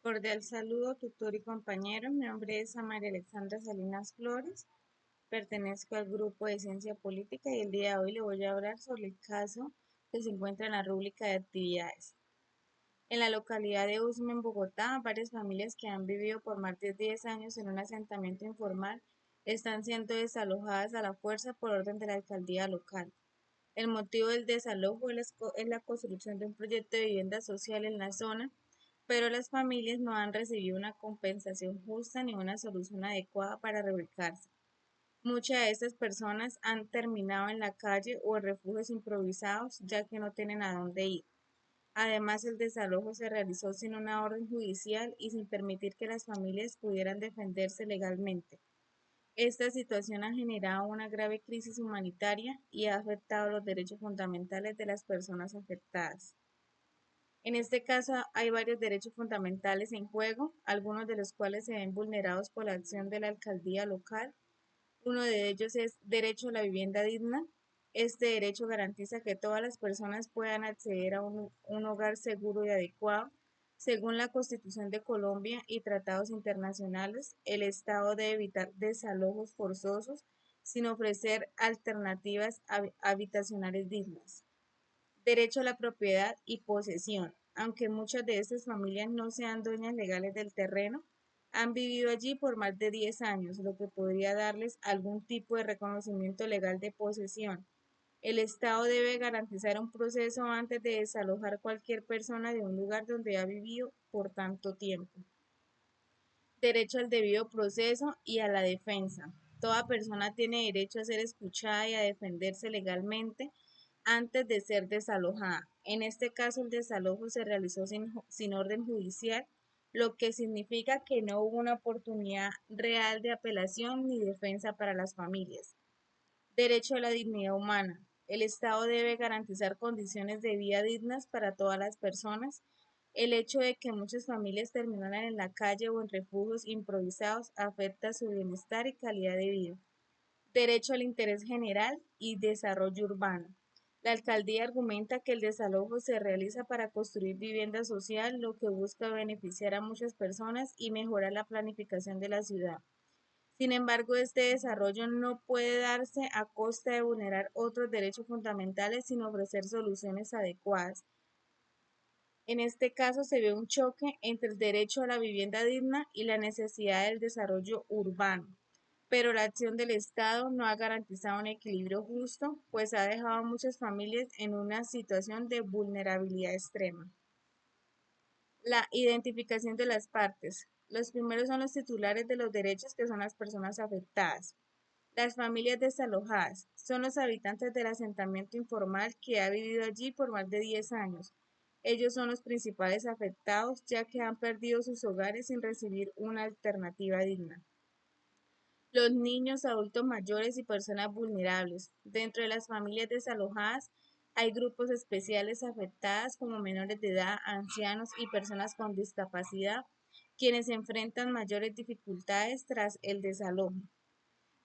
Cordial saludo, tutor y compañero. Mi nombre es María Alexandra Salinas Flores. Pertenezco al grupo de Ciencia Política y el día de hoy le voy a hablar sobre el caso que se encuentra en la rúbrica de actividades. En la localidad de Usme, en Bogotá, varias familias que han vivido por más de 10 años en un asentamiento informal están siendo desalojadas a la fuerza por orden de la alcaldía local. El motivo del desalojo es la construcción de un proyecto de vivienda social en la zona, pero las familias no han recibido una compensación justa ni una solución adecuada para reubicarse. Muchas de estas personas han terminado en la calle o en refugios improvisados ya que no tienen a dónde ir. Además, el desalojo se realizó sin una orden judicial y sin permitir que las familias pudieran defenderse legalmente. Esta situación ha generado una grave crisis humanitaria y ha afectado los derechos fundamentales de las personas afectadas. En este caso, hay varios derechos fundamentales en juego, algunos de los cuales se ven vulnerados por la acción de la alcaldía local. Uno de ellos es derecho a la vivienda digna. Este derecho garantiza que todas las personas puedan acceder a un hogar seguro y adecuado. Según la Constitución de Colombia y tratados internacionales, el Estado debe evitar desalojos forzosos sin ofrecer alternativas habitacionales dignas. Derecho a la propiedad y posesión. Aunque muchas de estas familias no sean dueñas legales del terreno, han vivido allí por más de 10 años, lo que podría darles algún tipo de reconocimiento legal de posesión. El Estado debe garantizar un proceso antes de desalojar cualquier persona de un lugar donde ha vivido por tanto tiempo. Derecho al debido proceso y a la defensa. Toda persona tiene derecho a ser escuchada y a defenderse legalmente antes de ser desalojada. En este caso, el desalojo se realizó sin orden judicial, lo que significa que no hubo una oportunidad real de apelación ni defensa para las familias. Derecho a la dignidad humana. El Estado debe garantizar condiciones de vida dignas para todas las personas. El hecho de que muchas familias terminaran en la calle o en refugios improvisados afecta su bienestar y calidad de vida. Derecho al interés general y desarrollo urbano. La alcaldía argumenta que el desalojo se realiza para construir vivienda social, lo que busca beneficiar a muchas personas y mejorar la planificación de la ciudad. Sin embargo, este desarrollo no puede darse a costa de vulnerar otros derechos fundamentales sin ofrecer soluciones adecuadas. En este caso se ve un choque entre el derecho a la vivienda digna y la necesidad del desarrollo urbano, pero la acción del Estado no ha garantizado un equilibrio justo, pues ha dejado a muchas familias en una situación de vulnerabilidad extrema. La identificación de las partes. Los primeros son los titulares de los derechos, que son las personas afectadas. Las familias desalojadas son los habitantes del asentamiento informal que ha vivido allí por más de 10 años. Ellos son los principales afectados, ya que han perdido sus hogares sin recibir una alternativa digna. Los niños, adultos mayores y personas vulnerables. Dentro de las familias desalojadas hay grupos especiales afectadas como menores de edad, ancianos y personas con discapacidad, quienes enfrentan mayores dificultades tras el desalojo.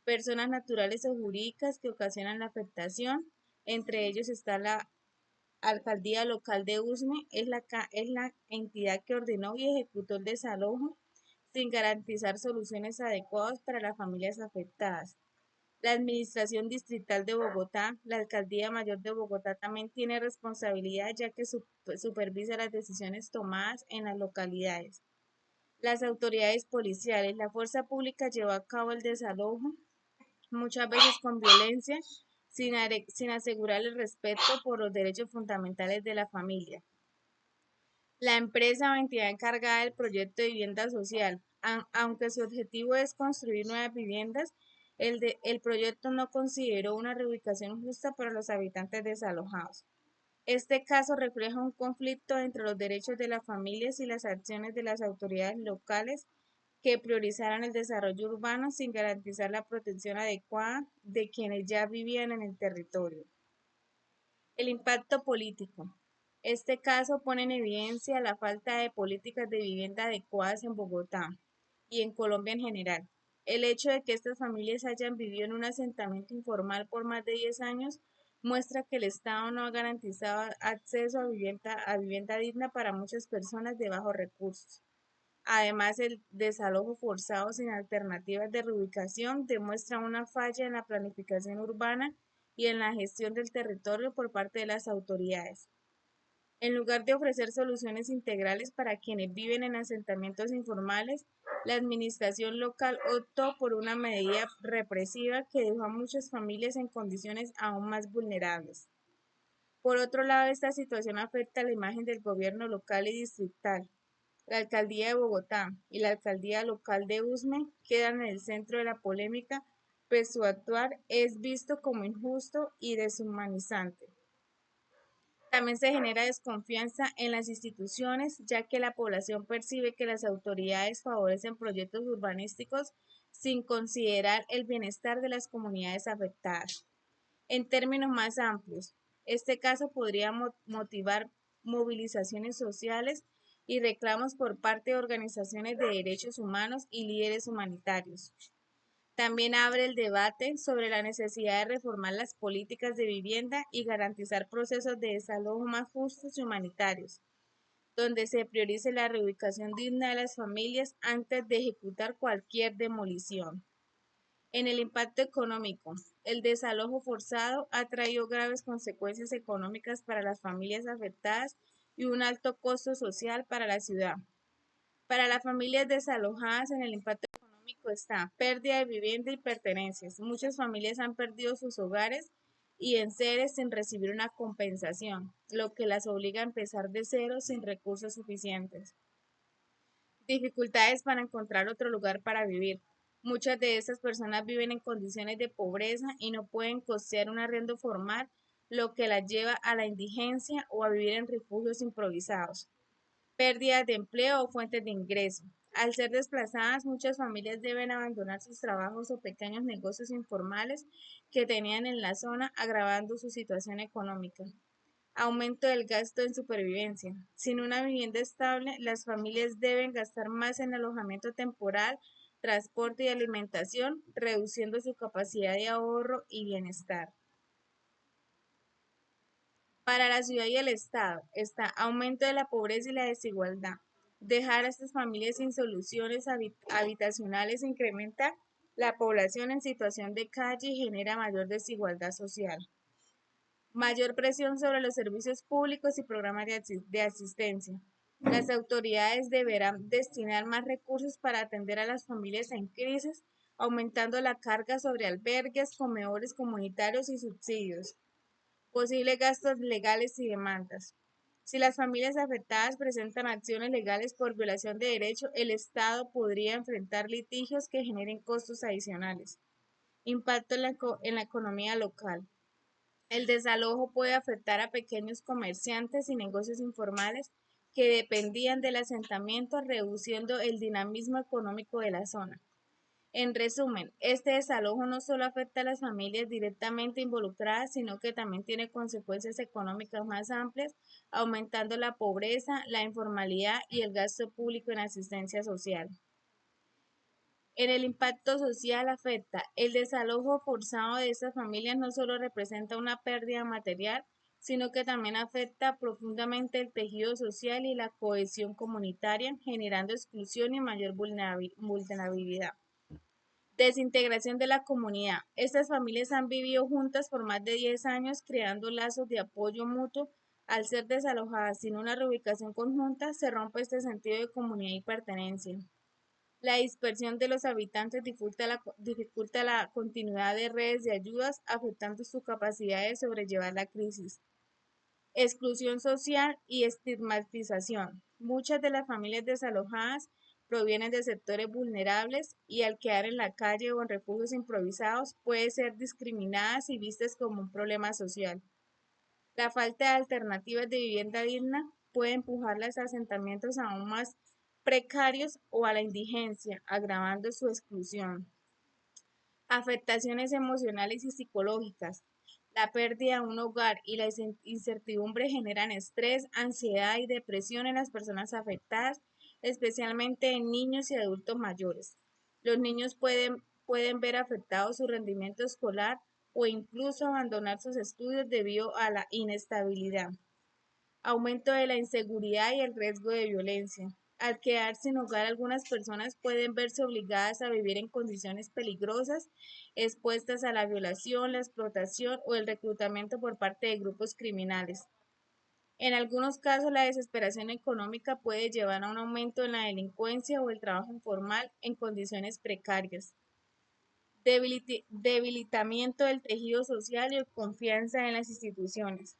Personas naturales o jurídicas que ocasionan la afectación. Entre ellos está la alcaldía local de Usme, es la entidad que ordenó y ejecutó el desalojo sin garantizar soluciones adecuadas para las familias afectadas. La Administración Distrital de Bogotá, la Alcaldía Mayor de Bogotá también tiene responsabilidad, ya que supervisa las decisiones tomadas en las localidades. Las autoridades policiales, la fuerza pública llevó a cabo el desalojo, muchas veces con violencia, sin asegurar el respeto por los derechos fundamentales de la familia. La empresa o entidad encargada del proyecto de vivienda social, aunque su objetivo es construir nuevas viviendas, el proyecto no consideró una reubicación justa para los habitantes desalojados. Este caso refleja un conflicto entre los derechos de las familias y las acciones de las autoridades locales que priorizaron el desarrollo urbano sin garantizar la protección adecuada de quienes ya vivían en el territorio. El impacto político. Este caso pone en evidencia la falta de políticas de vivienda adecuadas en Bogotá y en Colombia en general. El hecho de que estas familias hayan vivido en un asentamiento informal por más de 10 años muestra que el Estado no ha garantizado acceso a vivienda digna para muchas personas de bajos recursos. Además, el desalojo forzado sin alternativas de reubicación demuestra una falla en la planificación urbana y en la gestión del territorio por parte de las autoridades. En lugar de ofrecer soluciones integrales para quienes viven en asentamientos informales, la administración local optó por una medida represiva que dejó a muchas familias en condiciones aún más vulnerables. Por otro lado, esta situación afecta la imagen del gobierno local y distrital. La alcaldía de Bogotá y la alcaldía local de Usme quedan en el centro de la polémica, pues su actuar es visto como injusto y deshumanizante. También se genera desconfianza en las instituciones, ya que la población percibe que las autoridades favorecen proyectos urbanísticos sin considerar el bienestar de las comunidades afectadas. En términos más amplios, este caso podría motivar movilizaciones sociales y reclamos por parte de organizaciones de derechos humanos y líderes humanitarios. También abre el debate sobre la necesidad de reformar las políticas de vivienda y garantizar procesos de desalojo más justos y humanitarios, donde se priorice la reubicación digna de las familias antes de ejecutar cualquier demolición. En el impacto económico, el desalojo forzado ha traído graves consecuencias económicas para las familias afectadas y un alto costo social para la ciudad. Para las familias desalojadas, en el impacto económico está pérdida de vivienda y pertenencias. Muchas familias han perdido sus hogares y enseres sin recibir una compensación, lo que las obliga a empezar de cero sin recursos suficientes. Dificultades para encontrar otro lugar para vivir. Muchas de estas personas viven en condiciones de pobreza y no pueden costear un arriendo formal, lo que las lleva a la indigencia o a vivir en refugios improvisados. Pérdidas de empleo o fuentes de ingreso. Al ser desplazadas, muchas familias deben abandonar sus trabajos o pequeños negocios informales que tenían en la zona, agravando su situación económica. Aumento del gasto en supervivencia. Sin una vivienda estable, las familias deben gastar más en alojamiento temporal, transporte y alimentación, reduciendo su capacidad de ahorro y bienestar. Para la ciudad y el Estado está aumento de la pobreza y la desigualdad. Dejar a estas familias sin soluciones habitacionales incrementa la población en situación de calle y genera mayor desigualdad social. Mayor presión sobre los servicios públicos y programas de asistencia. Las autoridades deberán destinar más recursos para atender a las familias en crisis, aumentando la carga sobre albergues, comedores comunitarios y subsidios. Posibles gastos legales y demandas. Si las familias afectadas presentan acciones legales por violación de derechos, el Estado podría enfrentar litigios que generen costos adicionales. Impacto en la economía local. El desalojo puede afectar a pequeños comerciantes y negocios informales que dependían del asentamiento, reduciendo el dinamismo económico de la zona. En resumen, este desalojo no solo afecta a las familias directamente involucradas, sino que también tiene consecuencias económicas más amplias, aumentando la pobreza, la informalidad y el gasto público en asistencia social. En el impacto social afecta. El desalojo forzado de estas familias no solo representa una pérdida material, sino que también afecta profundamente el tejido social y la cohesión comunitaria, generando exclusión y mayor vulnerabilidad. Desintegración de la comunidad. Estas familias han vivido juntas por más de 10 años, creando lazos de apoyo mutuo. Al ser desalojadas sin una reubicación conjunta, se rompe este sentido de comunidad y pertenencia. La dispersión de los habitantes dificulta la continuidad de redes de ayudas, afectando su capacidad de sobrellevar la crisis. Exclusión social y estigmatización. Muchas de las familias desalojadas provienen de sectores vulnerables y al quedar en la calle o en refugios improvisados pueden ser discriminadas y vistas como un problema social. La falta de alternativas de vivienda digna puede empujarlas a asentamientos aún más precarios o a la indigencia, agravando su exclusión. Afectaciones emocionales y psicológicas. La pérdida de un hogar y la incertidumbre generan estrés, ansiedad y depresión en las personas afectadas, especialmente en niños y adultos mayores. Los niños pueden ver afectado su rendimiento escolar o incluso abandonar sus estudios debido a la inestabilidad. Aumento de la inseguridad y el riesgo de violencia. Al quedar sin hogar, algunas personas pueden verse obligadas a vivir en condiciones peligrosas, expuestas a la violación, la explotación o el reclutamiento por parte de grupos criminales. En algunos casos, la desesperación económica puede llevar a un aumento en la delincuencia o el trabajo informal en condiciones precarias. Debilitamiento del tejido social y confianza en las instituciones.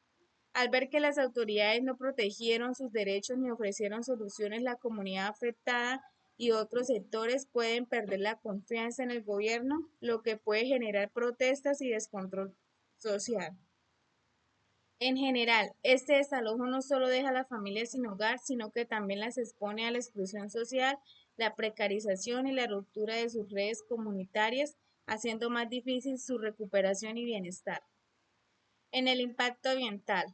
Al ver que las autoridades no protegieron sus derechos ni ofrecieron soluciones, la comunidad afectada y otros sectores pueden perder la confianza en el gobierno, lo que puede generar protestas y descontrol social. En general, este desalojo no solo deja a las familias sin hogar, sino que también las expone a la exclusión social, la precarización y la ruptura de sus redes comunitarias, haciendo más difícil su recuperación y bienestar. En el impacto ambiental,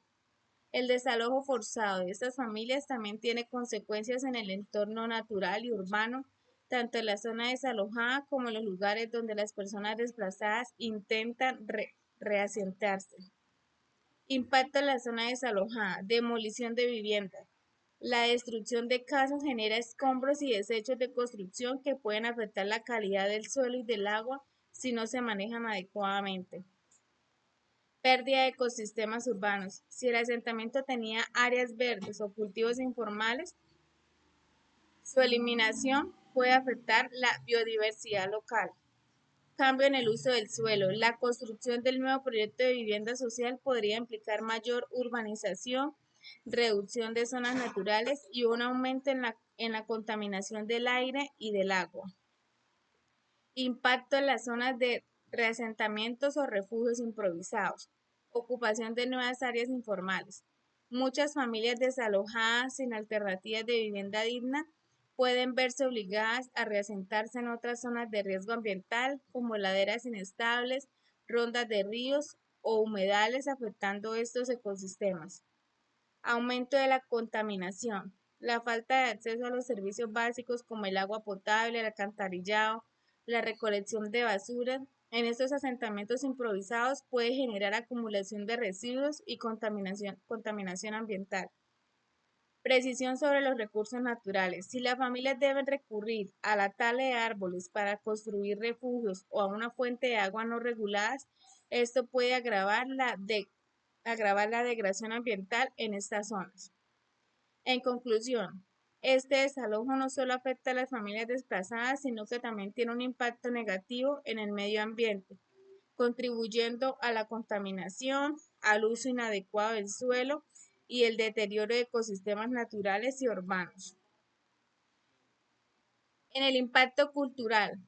el desalojo forzado de estas familias también tiene consecuencias en el entorno natural y urbano, tanto en la zona desalojada como en los lugares donde las personas desplazadas intentan reasentarse. Impacto en la zona desalojada, demolición de viviendas. La destrucción de casas genera escombros y desechos de construcción que pueden afectar la calidad del suelo y del agua si no se manejan adecuadamente. Pérdida de ecosistemas urbanos. Si el asentamiento tenía áreas verdes o cultivos informales, su eliminación puede afectar la biodiversidad local. Cambio en el uso del suelo. La construcción del nuevo proyecto de vivienda social podría implicar mayor urbanización, reducción de zonas naturales y un aumento en la contaminación del aire y del agua. Impacto en las zonas de reasentamientos o refugios improvisados. Ocupación de nuevas áreas informales. Muchas familias desalojadas sin alternativas de vivienda digna pueden verse obligadas a reasentarse en otras zonas de riesgo ambiental, como laderas inestables, rondas de ríos o humedales, afectando estos ecosistemas. Aumento de la contaminación. La falta de acceso a los servicios básicos como el agua potable, el alcantarillado, la recolección de basura en estos asentamientos improvisados puede generar acumulación de residuos y contaminación ambiental. Precisión sobre los recursos naturales. Si las familias deben recurrir a la tala de árboles para construir refugios o a una fuente de agua no reguladas, esto puede agravar la degradación ambiental en estas zonas. En conclusión, este desalojo no solo afecta a las familias desplazadas, sino que también tiene un impacto negativo en el medio ambiente, contribuyendo a la contaminación, al uso inadecuado del suelo y el deterioro de ecosistemas naturales y urbanos. En el impacto cultural,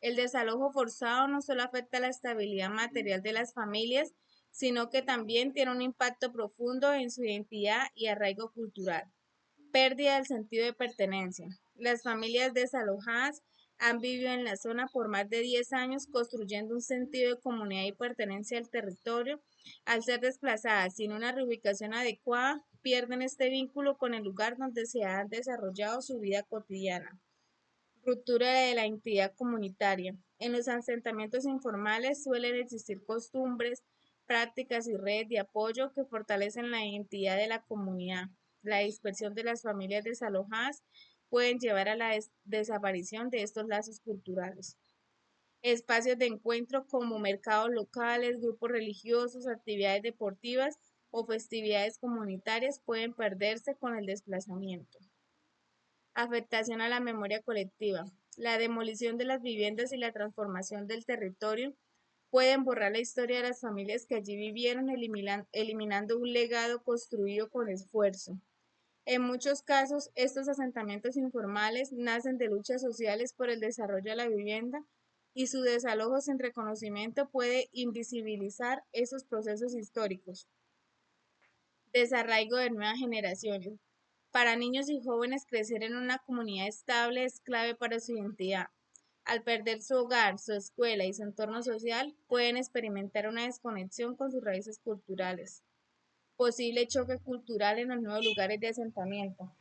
el desalojo forzado no solo afecta la estabilidad material de las familias, sino que también tiene un impacto profundo en su identidad y arraigo cultural. Pérdida del sentido de pertenencia. Las familias desalojadas han vivido en la zona por más de 10 años construyendo un sentido de comunidad y pertenencia al territorio. Al ser desplazadas sin una reubicación adecuada, pierden este vínculo con el lugar donde se ha desarrollado su vida cotidiana. Ruptura de la identidad comunitaria. En los asentamientos informales suelen existir costumbres, prácticas y redes de apoyo que fortalecen la identidad de la comunidad. La dispersión de las familias desalojadas pueden llevar a la desaparición de estos lazos culturales. Espacios de encuentro como mercados locales, grupos religiosos, actividades deportivas o festividades comunitarias pueden perderse con el desplazamiento. Afectación a la memoria colectiva. La demolición de las viviendas y la transformación del territorio pueden borrar la historia de las familias que allí vivieron, eliminando un legado construido con esfuerzo. En muchos casos, estos asentamientos informales nacen de luchas sociales por el desarrollo de la vivienda y su desalojo sin reconocimiento puede invisibilizar esos procesos históricos. Desarraigo de nuevas generaciones. Para niños y jóvenes, crecer en una comunidad estable es clave para su identidad. Al perder su hogar, su escuela y su entorno social, pueden experimentar una desconexión con sus raíces culturales. Posible choque cultural en los nuevos lugares de asentamiento.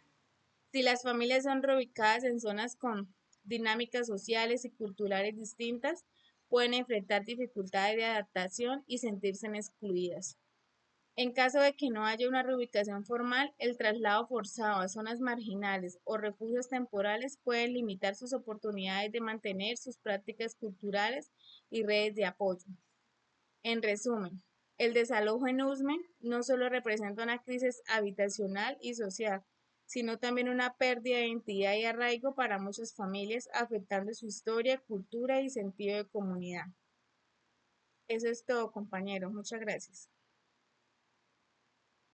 Si las familias son reubicadas en zonas con dinámicas sociales y culturales distintas, pueden enfrentar dificultades de adaptación y sentirse excluidas. En caso de que no haya una reubicación formal, el traslado forzado a zonas marginales o refugios temporales puede limitar sus oportunidades de mantener sus prácticas culturales y redes de apoyo. En resumen, el desalojo en Usme no solo representa una crisis habitacional y social, sino también una pérdida de identidad y arraigo para muchas familias, afectando su historia, cultura y sentido de comunidad. Eso es todo, compañero. Muchas gracias.